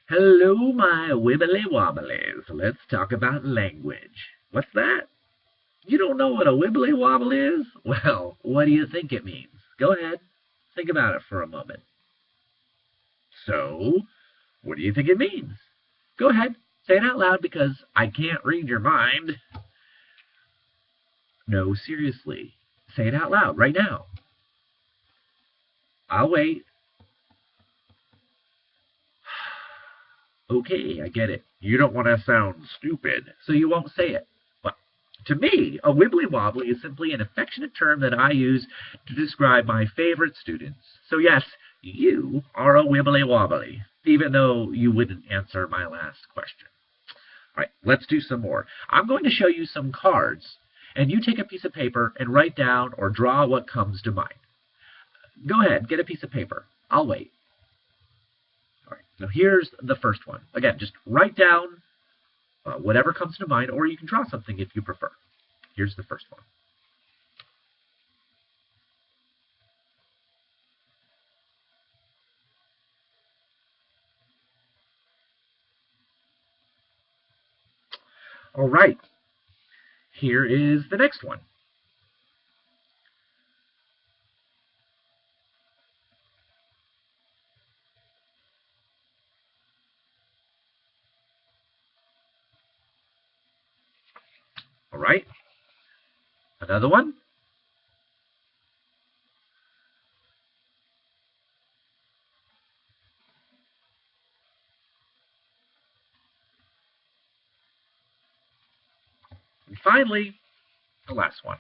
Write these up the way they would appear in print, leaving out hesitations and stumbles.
Hello, my wibbly wobblies. Let's talk about language. What's that? You don't know what a wibbly wobble is? Well, what do you think it means? Go ahead. Think about it for a moment. So, what do you think it means? Go ahead. Say it out loud because I can't read your mind. No, seriously. Say it out loud right now. I'll wait. Okay, I get it. You don't want to sound stupid, so you won't say it. Well, to me, a wibbly wobbly is simply an affectionate term that I use to describe my favorite students. So yes, you are a wibbly wobbly, even though you wouldn't answer my last question. All right, let's do some more. I'm going to show you some cards, and you take a piece of paper and write down or draw what comes to mind. Go ahead, get a piece of paper. I'll wait. All right, now here's the first one. Again, just write down whatever comes to mind, or you can draw something if you prefer. Here's the first one. All right, here is the next one. All right, another one. And finally, the last one.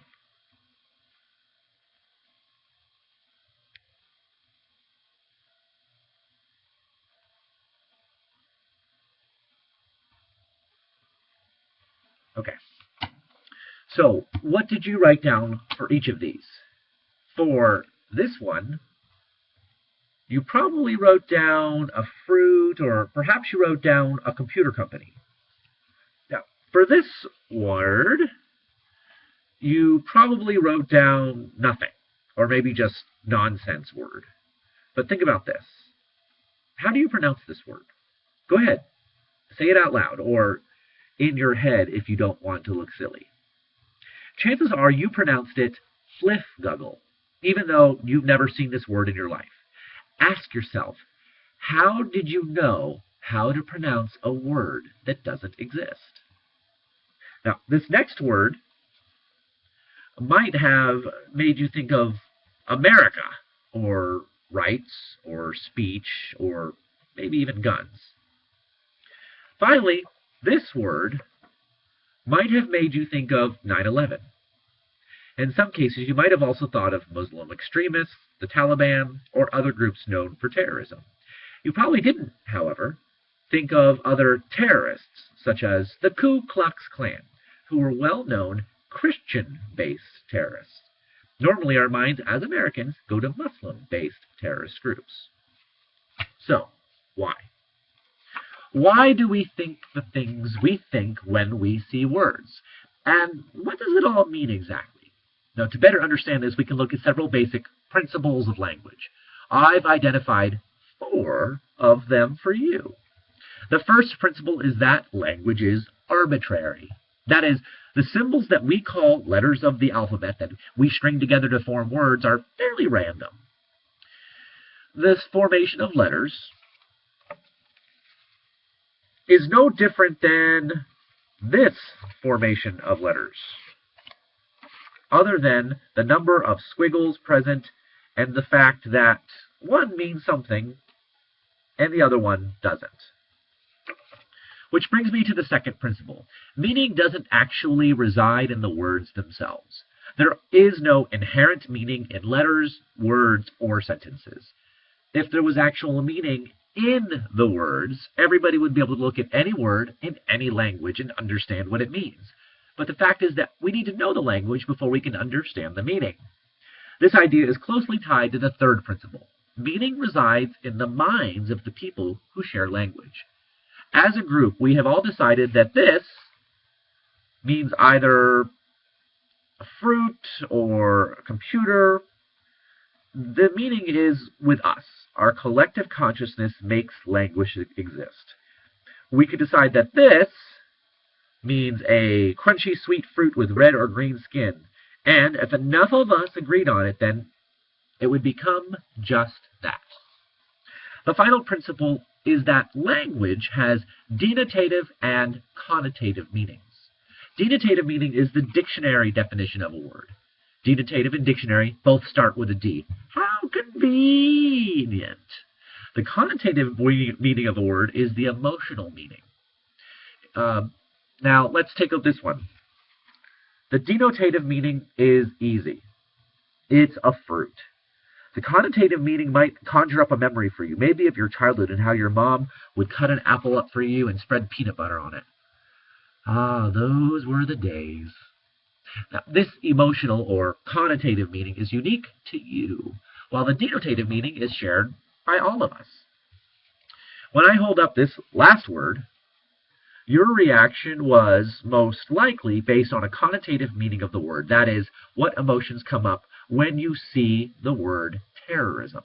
Okay. So, what did you write down for each of these? For this one, you probably wrote down a fruit, or perhaps you wrote down a computer company. Now, for this word, you probably wrote down nothing, or maybe just nonsense word. But think about this. How do you pronounce this word? Go ahead. Say it out loud, or in your head if you don't want to look silly. Chances are you pronounced it Fliffguggle, even though you've never seen this word in your life. Ask yourself, how did you know how to pronounce a word that doesn't exist? Now, this next word might have made you think of America, or rights, or speech, or maybe even guns. Finally, this word might have made you think of 9/11. In some cases, you might have also thought of Muslim extremists, the Taliban, or other groups known for terrorism. You probably didn't, however, think of other terrorists, such as the Ku Klux Klan, who were well-known Christian-based terrorists. Normally, our minds as Americans go to Muslim-based terrorist groups. So, why? Why do we think the things we think when we see words? And what does it all mean exactly? Now, to better understand this, we can look at several basic principles of language. I've identified 4 of them for you. The first principle is that language is arbitrary. That is, the symbols that we call letters of the alphabet that we string together to form words are fairly random. This formation of letters is no different than this formation of letters, other than the number of squiggles present and the fact that one means something and the other one doesn't. Which brings me to the second principle. Meaning doesn't actually reside in the words themselves. There is no inherent meaning in letters, words, or sentences. If there was actual meaning in the words, everybody would be able to look at any word in any language and understand what it means. But the fact is that we need to know the language before we can understand the meaning. This idea is closely tied to the third principle. Meaning resides in the minds of the people who share language. As a group, we have all decided that this means either a fruit or a computer. the meaning is with us. Our collective consciousness makes language exist. We could decide that this means a crunchy sweet fruit with red or green skin. And if enough of us agreed on it, then it would become just that. The final principle is that language has denotative and connotative meanings. Denotative meaning is the dictionary definition of a word. Denotative and dictionary both start with a D. How convenient! The connotative meaning of a word is the emotional meaning. Now, let's take up this one. The denotative meaning is easy. It's a fruit. The connotative meaning might conjure up a memory for you, maybe of your childhood and how your mom would cut an apple up for you and spread peanut butter on it. Ah, those were the days. Now, this emotional or connotative meaning is unique to you, while the denotative meaning is shared by all of us. When I hold up this last word, your reaction was most likely based on a connotative meaning of the word. That is, what emotions come up when you see the word terrorism.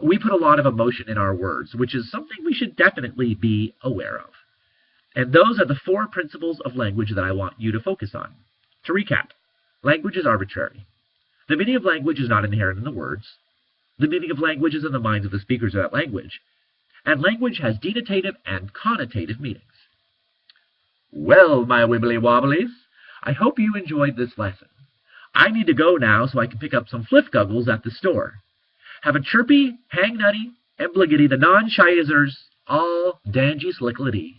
We put a lot of emotion in our words, which is something we should definitely be aware of. And those are the 4 principles of language that I want you to focus on. To recap, language is arbitrary. The meaning of language is not inherent in the words. The meaning of language is in the minds of the speakers of that language. And language has denotative and connotative meanings. Well, my wibbly wobblies, I hope you enjoyed this lesson. I need to go now so I can pick up some Fliffguggles at the store. Have a chirpy, hang nutty, and bliggity the non-shyisers all dangy slicklidy.